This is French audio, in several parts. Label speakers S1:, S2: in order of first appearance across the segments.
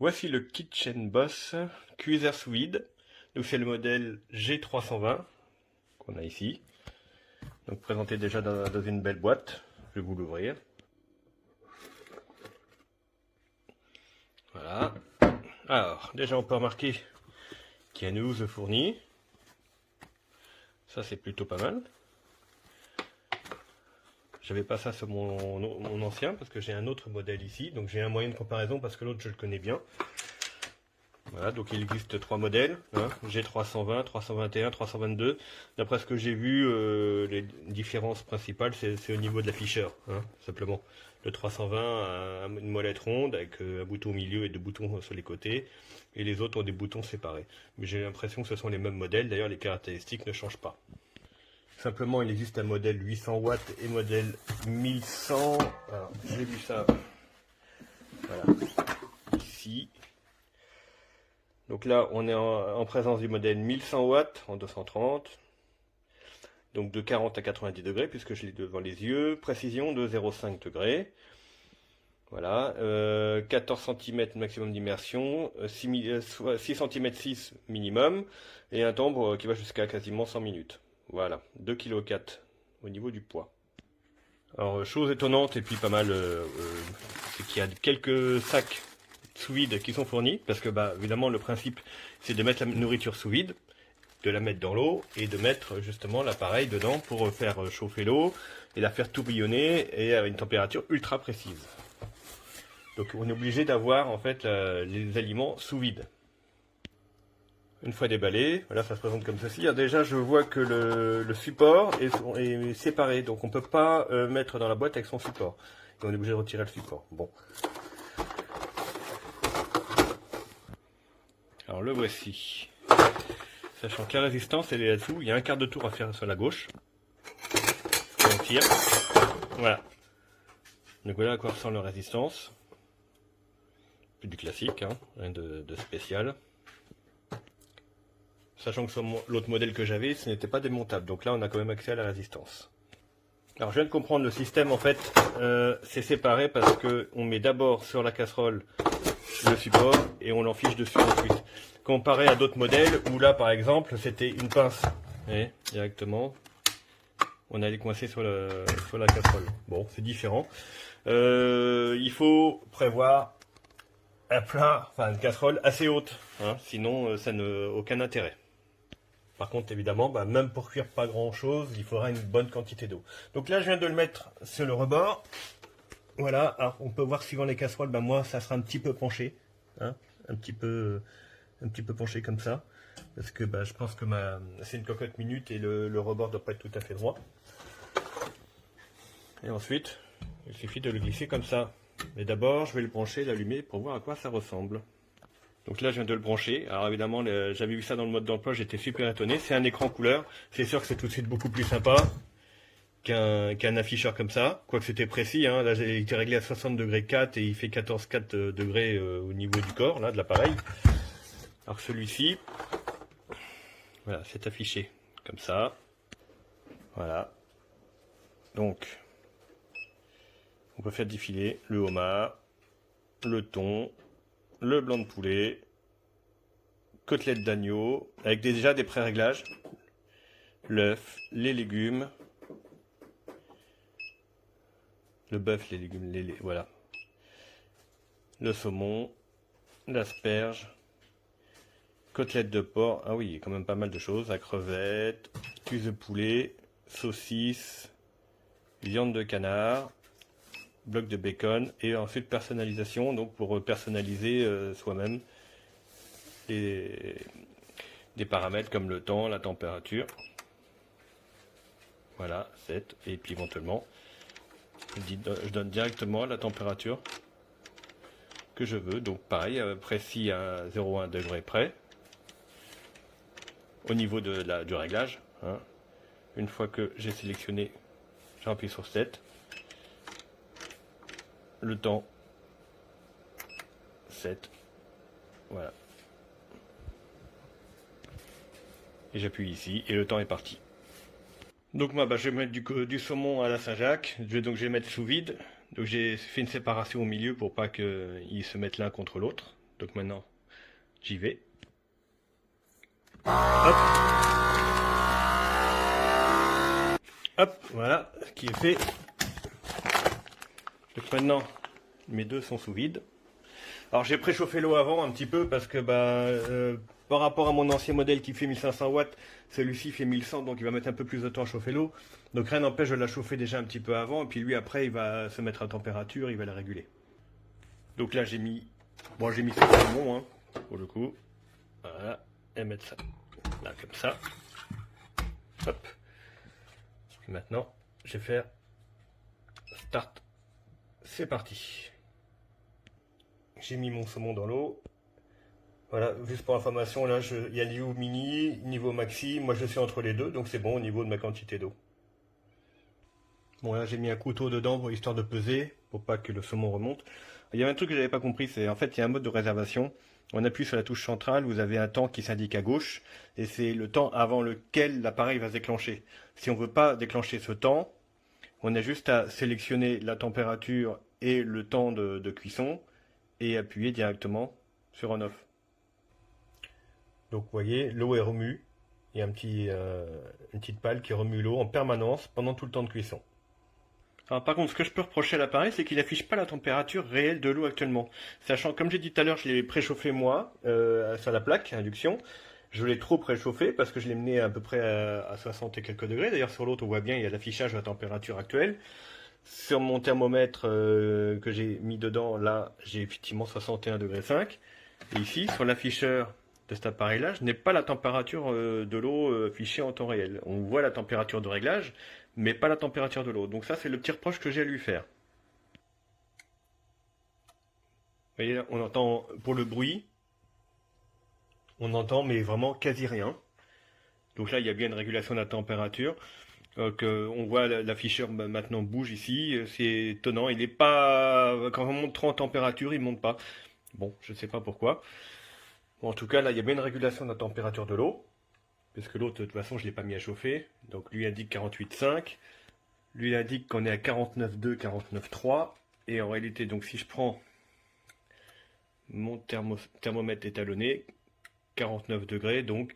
S1: Voici le Kitchen Boss cuiseur sous vide. Donc c'est le modèle G320 qu'on a ici. Donc présenté déjà dans une belle boîte. Je vais vous l'ouvrir. Voilà. Alors déjà on peut remarquer qu'il y a une housse fournie. Ça c'est plutôt pas mal. J'avais pas ça sur mon ancien parce que j'ai un autre modèle ici. Donc j'ai un moyen de comparaison parce que l'autre je le connais bien. Voilà, donc il existe trois modèles, hein, G320, 321, 322. D'après ce que j'ai vu, les différences principales, c'est au niveau de l'afficheur, hein, simplement. Le 320 a une molette ronde avec un bouton au milieu et deux boutons sur les côtés, et les autres ont des boutons séparés. Mais j'ai l'impression que ce sont les mêmes modèles, d'ailleurs les caractéristiques ne changent pas. Simplement, il existe un modèle 800 watts et modèle 1100. Alors, j'ai vu ça, voilà, ici. Donc là, on est en présence du modèle 1100 watts en 230, donc de 40 à 90 degrés, puisque je l'ai devant les yeux, précision de 0,5 degrés. Voilà, 14 cm maximum d'immersion, 6 cm 6 minimum, et un timbre qui va jusqu'à quasiment 100 minutes. Voilà, 2,4 kg au niveau du poids. Alors, chose étonnante et puis pas mal, c'est qu'il y a quelques sacs sous vide qui sont fournis, parce que bah évidemment le principe c'est de mettre la nourriture sous vide, de la mettre dans l'eau et de mettre justement l'appareil dedans pour faire chauffer l'eau et la faire tourbillonner et à une température ultra précise. Donc on est obligé d'avoir en fait les aliments sous vide. Une fois déballé, voilà, ça se présente comme ceci. Alors déjà je vois que le support est séparé, donc on peut pas mettre dans la boîte avec son support. Et on est obligé de retirer le support. Bon. Alors le voici. Sachant que la résistance elle est là-dessous, il y a un quart de tour à faire sur la gauche. On tire. Voilà. Donc voilà à quoi ressemble la résistance. Plus du classique, hein, rien de spécial. Sachant que sur l'autre modèle que j'avais, ce n'était pas démontable. Donc là on a quand même accès à la résistance. Alors je viens de comprendre le système en fait, c'est séparé parce que on met d'abord sur la casserole le support et on l'enfiche dessus ensuite. Comparé à d'autres modèles où là par exemple c'était une pince, et directement on allait coincer sur la casserole. Bon, c'est différent. Il faut prévoir un plat, enfin une casserole assez haute, hein, sinon ça n'a aucun intérêt. Par contre évidemment, bah, même pour cuire pas grand chose, il faudra une bonne quantité d'eau. Donc là je viens de le mettre sur le rebord. Voilà, alors on peut voir suivant les casseroles, bah moi ça sera un petit peu penché, hein, un petit peu penché comme ça, parce que bah, je pense que c'est une cocotte minute et le rebord doit pas être tout à fait droit. Et ensuite, il suffit de le glisser comme ça. Mais d'abord, je vais le brancher, l'allumer pour voir à quoi ça ressemble. Donc là, je viens de le brancher. Alors évidemment, j'avais vu ça dans le mode d'emploi, j'étais super étonné. C'est un écran couleur. C'est sûr que c'est tout de suite beaucoup plus sympa qu'un afficheur comme ça. Quoique c'était précis, hein. Là, j'ai été réglé à 60 degrés 4 et il fait 14,4 degrés au niveau du corps, là, de l'appareil. Alors celui-ci, voilà, c'est affiché comme ça. Voilà. Donc, on peut faire défiler le homard, le thon, le blanc de poulet, côtelette d'agneau, avec déjà des pré-réglages, l'œuf, les légumes, le bœuf, les légumes, voilà, le saumon, l'asperge, côtelette de porc, ah oui, il y a quand même pas mal de choses, la crevette, cuisse de poulet, saucisse, viande de canard, bloc de bacon, et ensuite personnalisation, donc pour personnaliser soi-même des paramètres comme le temps, la température. Voilà, 7, et puis éventuellement, je donne directement la température que je veux, donc pareil, précis à 0,1 degré près, au niveau du réglage, hein. Une fois que j'ai sélectionné, j'appuie sur 7, le temps 7, voilà, et j'appuie ici et le temps est parti. Donc moi je vais mettre du saumon à la Saint-Jacques, je vais mettre sous vide, donc j'ai fait une séparation au milieu pour pas qu'ils se mettent l'un contre l'autre, Donc maintenant, j'y vais. Hop. Hop, voilà, ce qui est fait. Donc maintenant, mes deux sont sous vide. Alors j'ai préchauffé l'eau avant un petit peu parce que par rapport à mon ancien modèle qui fait 1500 watts, celui-ci fait 1100, donc il va mettre un peu plus de temps à chauffer l'eau. Donc rien n'empêche de la chauffer déjà un petit peu avant, et puis lui après il va se mettre à température, il va la réguler. Donc là j'ai mis ce saumon, hein, pour le coup. Voilà, et mettre ça là comme ça. Hop. Et maintenant je vais faire start. C'est parti. J'ai mis mon saumon dans l'eau. Voilà, juste pour information, là, il y a niveau mini, niveau maxi. Moi, je suis entre les deux, donc c'est bon au niveau de ma quantité d'eau. Bon, là, j'ai mis un couteau dedans pour histoire de peser, pour pas que le saumon remonte. Il y a un truc que j'avais pas compris, c'est en fait, il y a un mode de réservation. On appuie sur la touche centrale, vous avez un temps qui s'indique à gauche, et c'est le temps avant lequel l'appareil va se déclencher. Si on veut pas déclencher ce temps, on a juste à sélectionner la température et le temps de cuisson, et appuyer directement sur on-off. Donc vous voyez, l'eau est remue. Il y a une petite pale qui remue l'eau en permanence pendant tout le temps de cuisson. Alors, par contre, ce que je peux reprocher à l'appareil, c'est qu'il n'affiche pas la température réelle de l'eau actuellement. Sachant, comme j'ai dit tout à l'heure, je l'ai préchauffé moi sur la plaque induction. Je l'ai trop préchauffé parce que je l'ai mené à peu près à 60 et quelques degrés. D'ailleurs, sur l'autre, on voit bien, il y a l'affichage de la température actuelle. Sur mon thermomètre que j'ai mis dedans, là, j'ai effectivement 61,5 degrés. Et ici, sur l'afficheur de cet appareil-là, je n'ai pas la température de l'eau affichée en temps réel. On voit la température de réglage, mais pas la température de l'eau. Donc ça, c'est le petit reproche que j'ai à lui faire. Vous voyez, là, on entend, pour le bruit, on entend, mais vraiment quasi rien. Donc là, il y a bien une régulation de la température. On voit l'afficheur maintenant bouge ici, c'est étonnant, il est pas, quand on monte trop en température, il monte pas. Bon, je sais pas pourquoi. Bon, en tout cas, là, il y a bien une régulation de la température de l'eau, puisque l'eau, de toute façon, je l'ai pas mis à chauffer. Donc lui indique 48,5, lui indique qu'on est à 49,2, 49,3, et en réalité, donc si je prends mon thermomètre étalonné, 49 degrés, donc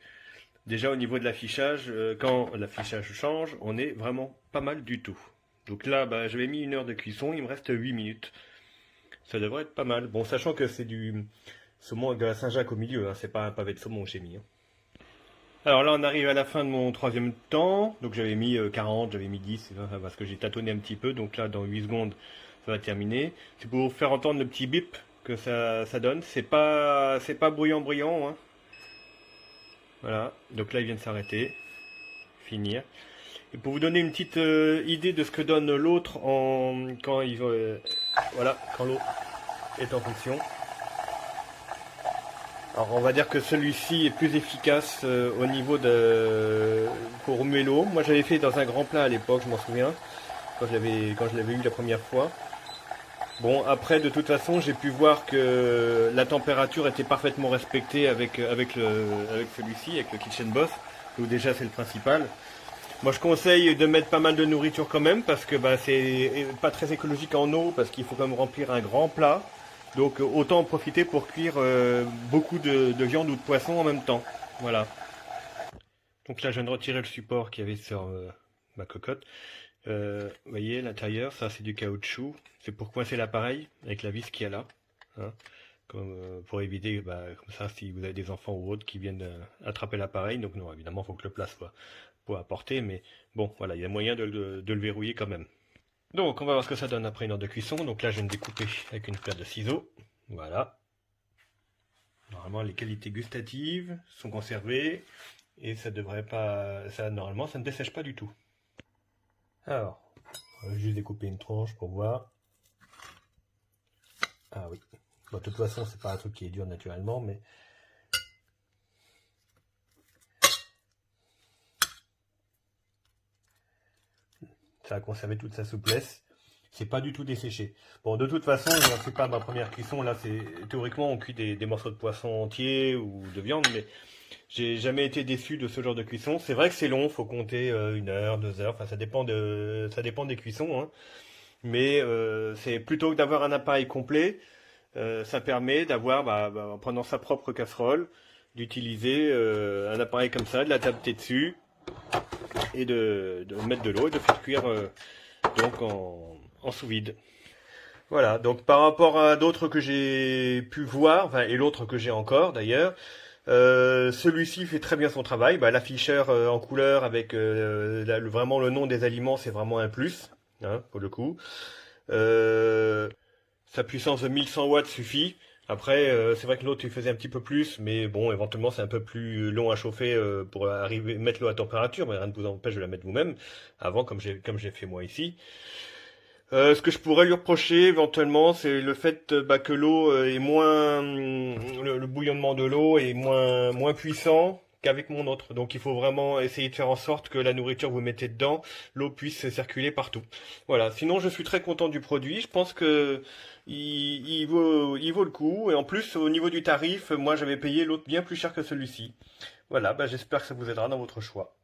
S1: déjà au niveau de l'affichage, quand l'affichage change, on est vraiment pas mal du tout. Donc là, j'avais mis 1 heure de cuisson, il me reste 8 minutes. Ça devrait être pas mal. Bon, sachant que c'est du saumon avec de la Saint-Jacques au milieu, hein, c'est pas un pavé de saumon que j'ai mis. Hein. Alors là, on arrive à la fin de mon troisième temps. Donc j'avais mis 40, j'avais mis 10, parce que j'ai tâtonné un petit peu. Donc là, dans 8 secondes, ça va terminer. C'est pour vous faire entendre le petit bip que ça donne. C'est pas bruyant, hein. Voilà, donc là il vient de s'arrêter, finir. Et pour vous donner une petite idée de ce que donne l'autre quand l'eau est en fonction. Alors on va dire que celui-ci est plus efficace au niveau pour remuer l'eau. Moi j'avais fait dans un grand plat à l'époque, je m'en souviens, quand je l'avais eu la première fois. Bon, après, de toute façon, j'ai pu voir que la température était parfaitement respectée avec celui-ci, avec le Kitchen Boss. Donc déjà, c'est le principal. Moi, je conseille de mettre pas mal de nourriture quand même, parce que c'est pas très écologique en eau, parce qu'il faut quand même remplir un grand plat. Donc, autant en profiter pour cuire beaucoup de viande ou de poisson en même temps. Voilà. Donc là, je viens de retirer le support qu'il y avait sur ma cocotte. Vous voyez, l'intérieur, ça c'est du caoutchouc. C'est pour coincer l'appareil avec la vis qu'il y a là. Hein, pour éviter, comme ça, si vous avez des enfants ou autres qui viennent attraper l'appareil. Donc non, évidemment, il faut que le plat soit à portée. Mais bon, voilà, il y a moyen de le verrouiller quand même. Donc, on va voir ce que ça donne après 1 heure de cuisson. Donc là, je viens de découper avec une paire de ciseaux. Voilà. Normalement, les qualités gustatives sont conservées. Et ça devrait pas... Normalement, ça ne dessèche pas du tout. Alors, on va juste découper une tranche pour voir. Ah oui. Bon, de toute façon, c'est pas un truc qui est dur naturellement, mais... ça a conservé toute sa souplesse. C'est pas du tout desséché. Bon, de toute façon, c'est pas ma première cuisson. Là, théoriquement, on cuit des morceaux de poisson entiers ou de viande, mais j'ai jamais été déçu de ce genre de cuisson. C'est vrai que c'est long, faut compter 1 heure, 2 heures. Enfin, ça dépend des cuissons. Hein. Mais c'est plutôt que d'avoir un appareil complet. Ça permet d'avoir, en prenant sa propre casserole, d'utiliser un appareil comme ça, de la taper dessus et de mettre de l'eau et de faire cuire donc en sous vide. Voilà, donc par rapport à d'autres que j'ai pu voir, enfin, et l'autre que j'ai encore d'ailleurs, celui-ci fait très bien son travail. L'afficheur en couleur avec vraiment le nom des aliments, c'est vraiment un plus, hein, pour le coup. Euh, Sa puissance de 1100 watts suffit. Après, c'est vrai que l'autre il faisait un petit peu plus, mais bon, éventuellement c'est un peu plus long à chauffer pour arriver mettre l'eau à température, mais rien ne vous empêche de la mettre vous-même avant, comme j'ai fait moi ici. Ce que je pourrais lui reprocher éventuellement, c'est le fait que l'eau est moins, le bouillonnement de l'eau est moins puissant qu'avec mon autre. Donc il faut vraiment essayer de faire en sorte que la nourriture que vous mettez dedans, l'eau puisse circuler partout. Voilà. Sinon, je suis très content du produit. Je pense que il vaut le coup. Et en plus, au niveau du tarif, moi j'avais payé l'autre bien plus cher que celui-ci. Voilà. J'espère que ça vous aidera dans votre choix.